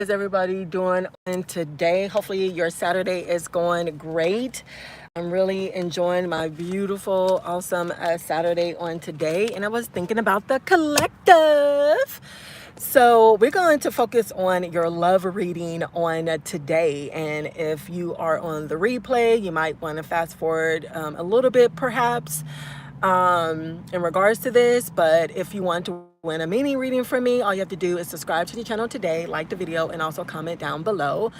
Is everybody doing on today? Hopefully your Saturday is going great. I'm really enjoying my beautiful, awesome Saturday on today. And I was thinking about the collective. So we're going to focus on your love reading on today. And if you are on the replay, you might want to fast forward a little bit perhaps in regards to this. But if you want to win a mini reading from me, all you have to do is subscribe to the channel today, like the video, and also comment down below.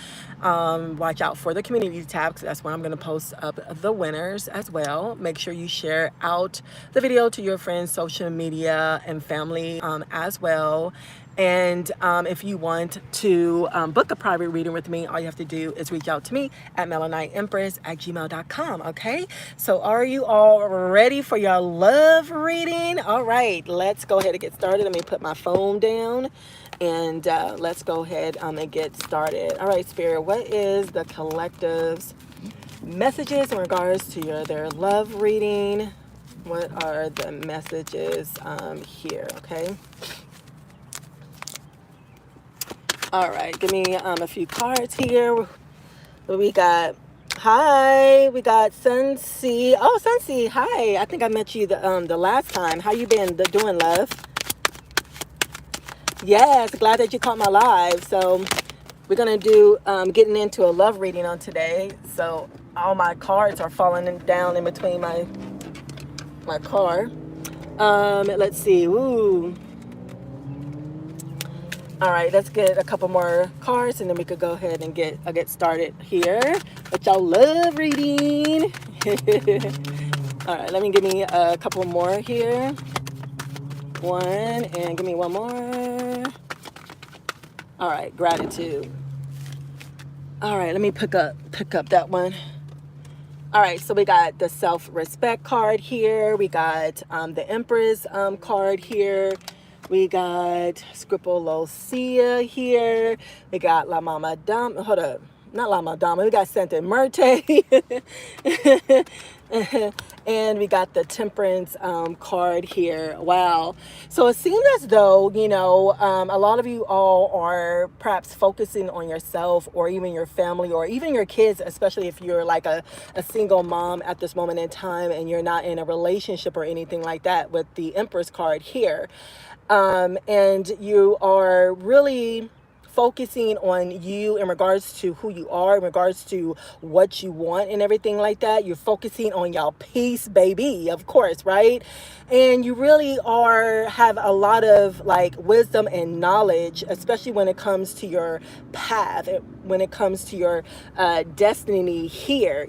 Watch out for the community tab, because that's where I'm going to post up the winners as well. Make sure you share out the video to your friends, social media, and family as well. And if you want to book a private reading with me, all you have to do is reach out to me at melanitempress@gmail.com. Okay, so are you all ready for your love reading? All right, let's go ahead and get started. Let me put my phone down and let's go ahead and get started. All right, Spirit, what is the collective's messages in regards to their love reading? What are the messages here? Okay. All right, give me a few cards here. We got, hi, we got Suncy. Oh, Suncy, hi. I think I met you the last time. How you been doing, love? Yes, glad that you caught my live. So we're going to do getting into a love reading on today. So all my cards are falling down in between my car. Let's see. Ooh. All right, let's get a couple more cards and then we could go ahead and get started here with y'all love reading. All right, let me give me a couple more here. One, and give me one more. All right, gratitude. All right, let me pick up that one. All right, so we got the self-respect card here. We got the Empress card here. We got Scripolosia here. We got La Mama Dama. Hold up. Not La Mama Dama. We got Santa Merte. And we got the Temperance card here. Wow. So it seems as though, a lot of you all are perhaps focusing on yourself or even your family or even your kids, especially if you're like a single mom at this moment in time and you're not in a relationship or anything like that with the Empress card here. And you are really focusing on you in regards to who you are, in regards to what you want and everything like that. You're focusing on your peace, baby, of course, right? And you really have a lot of like wisdom and knowledge, especially when it comes to your path, when it comes to your destiny here,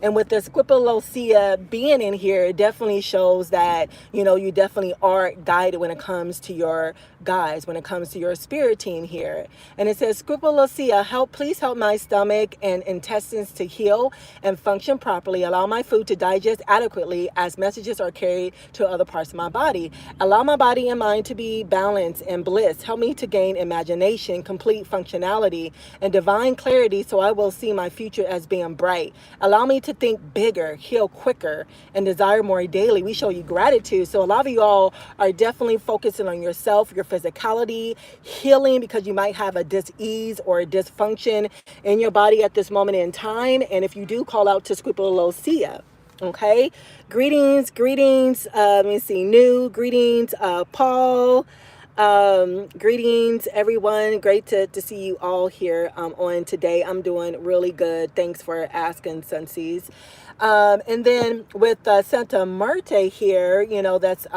and with the Squipolosia being in here, it definitely shows that, you definitely are guided when it comes to your guides, when it comes to your spirit team here. And it says, Squipolosia, please help my stomach and intestines to heal and function properly. Allow my food to digest adequately as messages are carried to other parts of my body. Allow my body and mind to be balanced and bliss. Help me to gain imagination, complete functionality, and divine clarity so I will see my future as being bright. Allow me to think bigger, heal quicker, and desire more daily. We show you gratitude. So a lot of you all are definitely focusing on yourself, your physicality, healing, because you might have a dis-ease or a dysfunction in your body at this moment in time. And if you do, call out to Squipolosia. Okay, greetings, let me see, greetings, Paul, greetings, everyone. Great to see you all here on today. I'm doing really good. Thanks for asking, Sunseas. And then with Santa Marte here, that's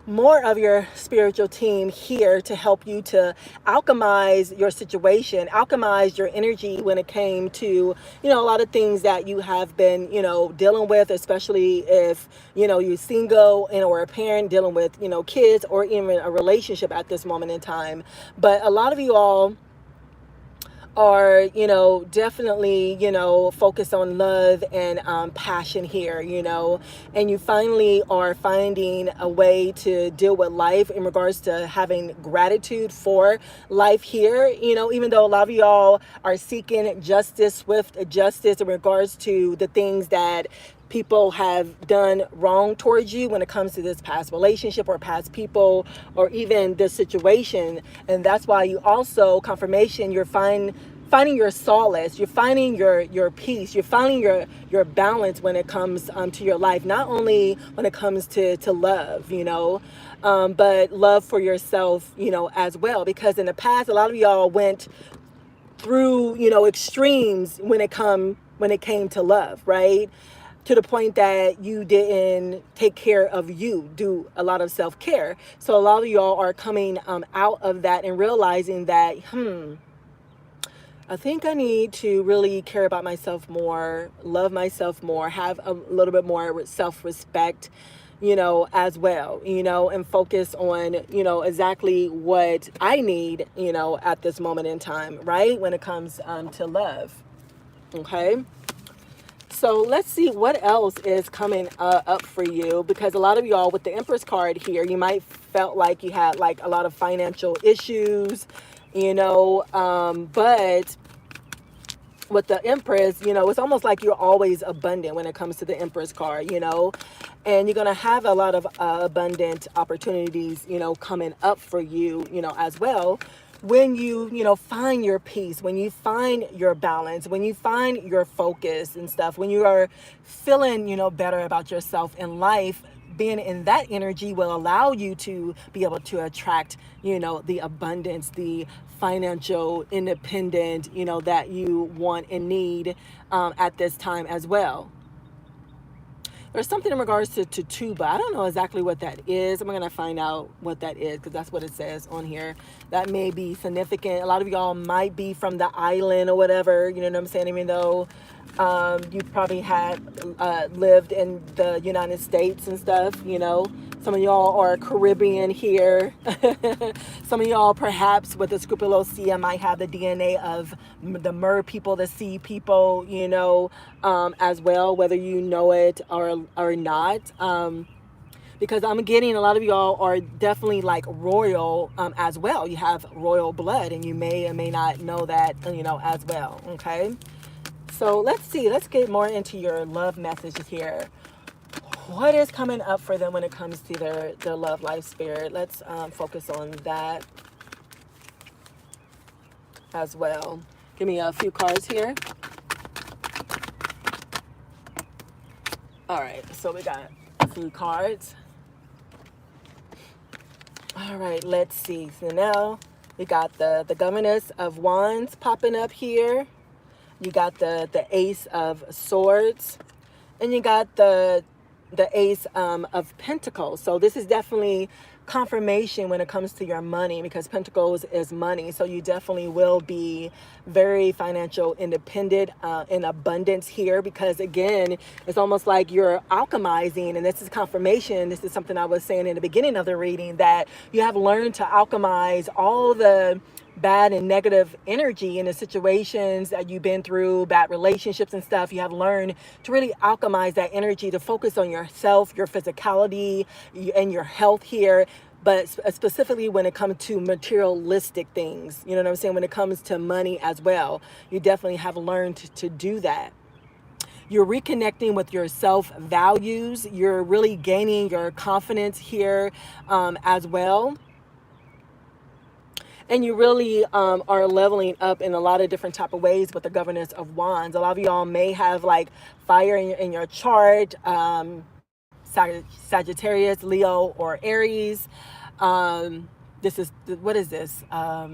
more of your spiritual team here to help you to alchemize your situation, alchemize your energy when it came to, a lot of things that you have been, dealing with, especially if, you're single or a parent dealing with, kids or even a relationship at this moment in time. But a lot of you all are, definitely, focused on love and passion here, and you finally are finding a way to deal with life in regards to having gratitude for life here, even though a lot of y'all are seeking justice, swift justice in regards to the things that people have done wrong towards you when it comes to this past relationship or past people or even this situation. And that's why you also, confirmation, you're finding your solace, you're finding your peace, you're finding your balance when it comes to your life, not only when it comes to love, but love for yourself, as well. Because in the past, a lot of y'all went through, extremes when it came to love, right? To the point that you didn't take care of you, do a lot of self-care. So a lot of y'all are coming out of that and realizing that, I think I need to really care about myself more, love myself more, have a little bit more self-respect, as well, and focus on, exactly what I need, at this moment in time, right? When it comes to love. Okay. So let's see what else is coming up for you, because a lot of y'all with the Empress card here, you might felt like you had like a lot of financial issues, but with the Empress, it's almost like you're always abundant when it comes to the Empress card, and you're going to have a lot of abundant opportunities, coming up for you, as well. When you find your peace, when you find your balance, when you find your focus and stuff, when you are feeling, better about yourself in life, being in that energy will allow you to be able to attract, the abundance, the financial independent, that you want and need at this time as well. There's something in regards to tuba. I don't know exactly what that is. I'm going to find out what that is because that's what it says on here. That may be significant. A lot of y'all might be from the island or whatever, you know what I'm saying? Even though you probably had lived in the United States and stuff, Some of y'all are Caribbean here. Some of y'all perhaps with the Scrupulosia might have the DNA of the Mer people, the sea people, as well, whether you know it or not. Because I'm getting a lot of y'all are definitely like royal as well. You have royal blood and you may or may not know that, as well. Okay. So let's see. Let's get more into your love messages here. What is coming up for them when it comes to their love life, spirit? Let's focus on that as well. Give me a few cards here. All right, so we got a few cards. All right, let's see. So now we got the Governess of Wands popping up here. You got the Ace of Swords, and you got the Ace of Pentacles. So this is definitely confirmation when it comes to your money, because Pentacles is money. So you definitely will be very financial independent, in abundance here, because again, it's almost like you're alchemizing, and this is confirmation. This is something I was saying in the beginning of the reading, that you have learned to alchemize all the bad and negative energy in the situations that you've been through, bad relationships and stuff. You have learned to really alchemize that energy to focus on yourself, your physicality, and your health here. But specifically when it comes to materialistic things, you know what I'm saying? When it comes to money as well, you definitely have learned to do that. You're reconnecting with your self-values. You're really gaining your confidence here as well. And you really are leveling up in a lot of different type of ways with the Governess of Wands. A lot of y'all may have like fire in your chart, Sagittarius, Leo, or Aries. This is, what is this?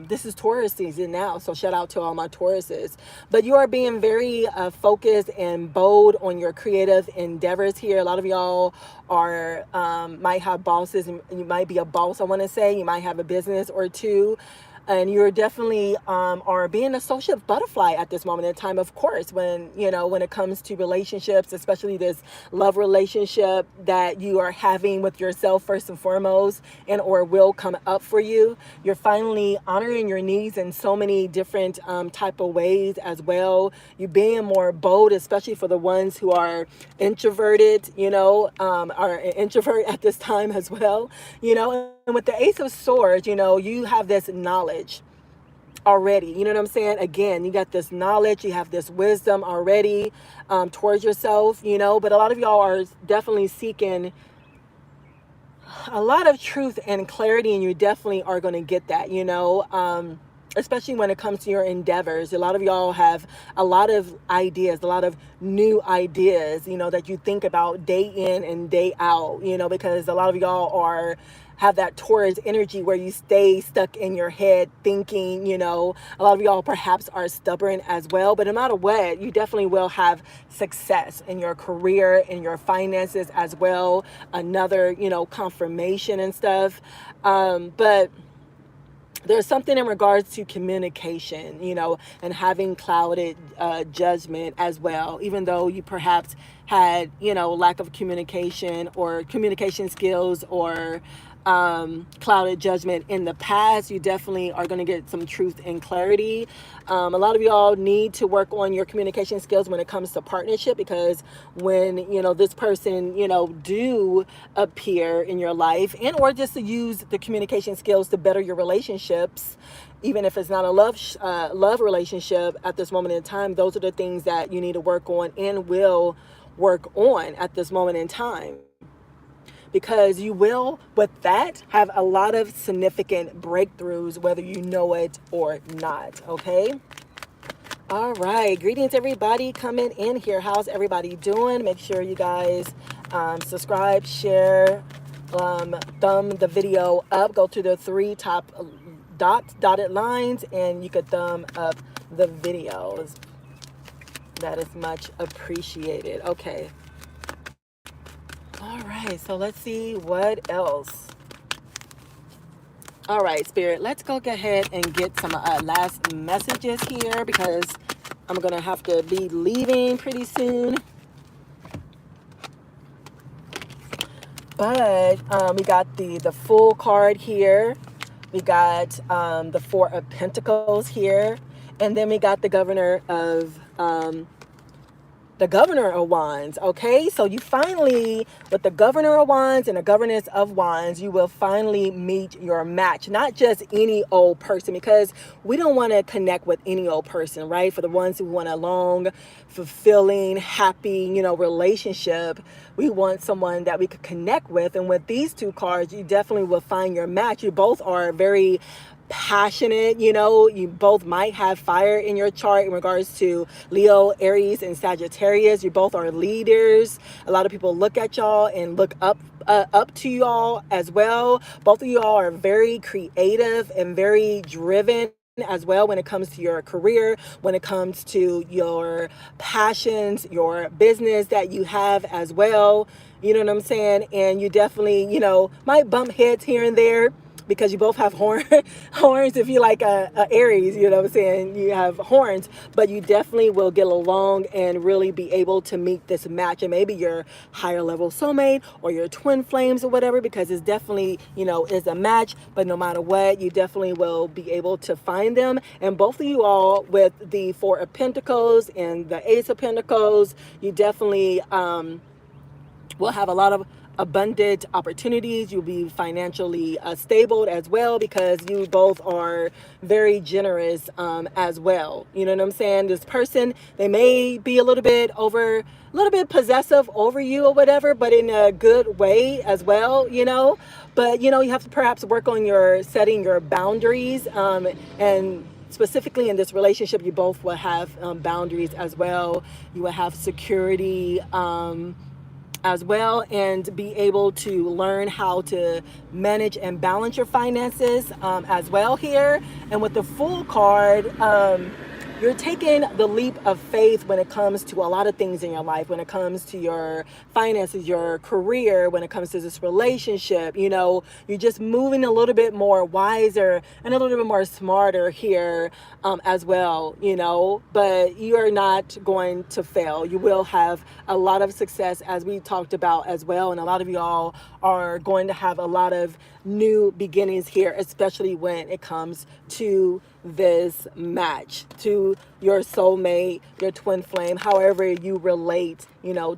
This is Taurus season now, so shout out to all my Tauruses. But you are being very focused and bold on your creative endeavors here. A lot of y'all are might have bosses, and you might be a boss, I want to say. You might have a business or two. And you're definitely are being a social butterfly at this moment in time, of course, when it comes to relationships, especially this love relationship that you are having with yourself first and foremost, and or will come up for you. You're finally honoring your needs in so many different type of ways as well. You're being more bold, especially for the ones who are introverted, are an introvert at this time as well, And with the Ace of Swords, you have this knowledge. already. You know what I'm saying? Again, you got this knowledge, you have this wisdom already towards yourself, you know, but a lot of y'all are definitely seeking a lot of truth and clarity, and you definitely are going to get that, you know, especially when it comes to your endeavors. A lot of y'all have a lot of ideas, a lot of new ideas, you know, that you think about day in and day out, you know, because a lot of y'all are have that Taurus energy where you stay stuck in your head thinking, you know. A lot of y'all perhaps are stubborn as well, but no matter what, you definitely will have success in your career, in your finances as well. Another, you know, confirmation and stuff. But there's something in regards to communication, you know, and having clouded judgment as well, even though you perhaps had, you know, lack of communication or communication skills or clouded judgment in the past. You definitely are going to get some truth and clarity. A lot of y'all need to work on your communication skills when it comes to partnership, because when, you know, this person, you know, do appear in your life, and or just to use the communication skills to better your relationships, even if it's not a love relationship at this moment in time, those are the things that you need to work on and will work on at this moment in time, because you will, with that, have a lot of significant breakthroughs, whether you know it or not. Okay. All right. Greetings, everybody coming in here. How's everybody doing? Make sure you guys subscribe, share, thumb the video up. Go to the three top dotted lines, and you could thumb up the videos. That is much appreciated. Okay. All right, so let's see what else. All right, Spirit, let's go ahead and get some last messages here, because I'm going to have to be leaving pretty soon. But we got the Fool card here. We got the Four of Pentacles here. And then we got the Governor of Wands. Okay, so you finally, with the Governor of Wands and the Governess of Wands, you will finally meet your match. Not just any old person, because we don't want to connect with any old person, right? For the ones who want a long, fulfilling, happy, you know, relationship, we want someone that we could connect with. And with these two cards, you definitely will find your match. You both are very passionate, you know. You both might have fire in your chart in regards to Leo, Aries, and Sagittarius. You both are leaders. A lot of people look at y'all and look up to y'all as well. Both of y'all are very creative and very driven as well when it comes to your career, when it comes to your passions, your business that you have as well. You know what I'm saying? And you definitely, you know, might bump heads here and there, because you both have horns. If you like a Aries, you know what I'm saying, you have horns, but you definitely will get along and really be able to meet this match, and maybe your higher level soulmate or your twin flames or whatever, because it's definitely, you know, is a match. But no matter what, you definitely will be able to find them. And both of you all, with the Four of Pentacles and the Ace of Pentacles, you definitely will have a lot of abundant opportunities. You'll be financially stable as well, because you both are very generous as well. You know what I'm saying? This person, they may be a little bit possessive over you or whatever, but in a good way as well, you know. But, you know, you have to perhaps work on your setting your boundaries, and specifically in this relationship, you both will have boundaries as well. You will have security as well, and be able to learn how to manage and balance your finances as well here. And with the Fool card, you're taking the leap of faith when it comes to a lot of things in your life, when it comes to your finances, your career, when it comes to this relationship. You know, you're just moving a little bit more wiser and a little bit more smarter here as well, you know, but you are not going to fail. You will have a lot of success, as we talked about as well. And a lot of y'all are going to have a lot of new beginnings here, especially when it comes to this match, to your soulmate, your twin flame, however you relate,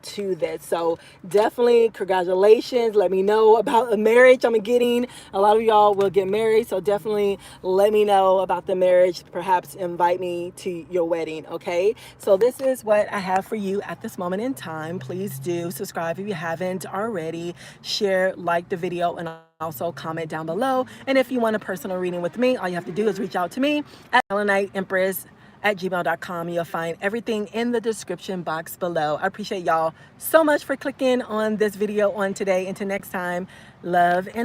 to this. So definitely congratulations. Let me know about a marriage I'm getting. A lot of y'all will get married, so definitely let me know about the marriage. Perhaps invite me to your wedding, okay? So this is what I have for you at this moment in time. Please do subscribe if you haven't already. Share, like the video, and also comment down below. And if you want a personal reading with me, all you have to do is reach out to me at melaniteempress@gmail.com. You'll find everything in the description box below. I appreciate y'all so much for clicking on this video on today. Until next time, love and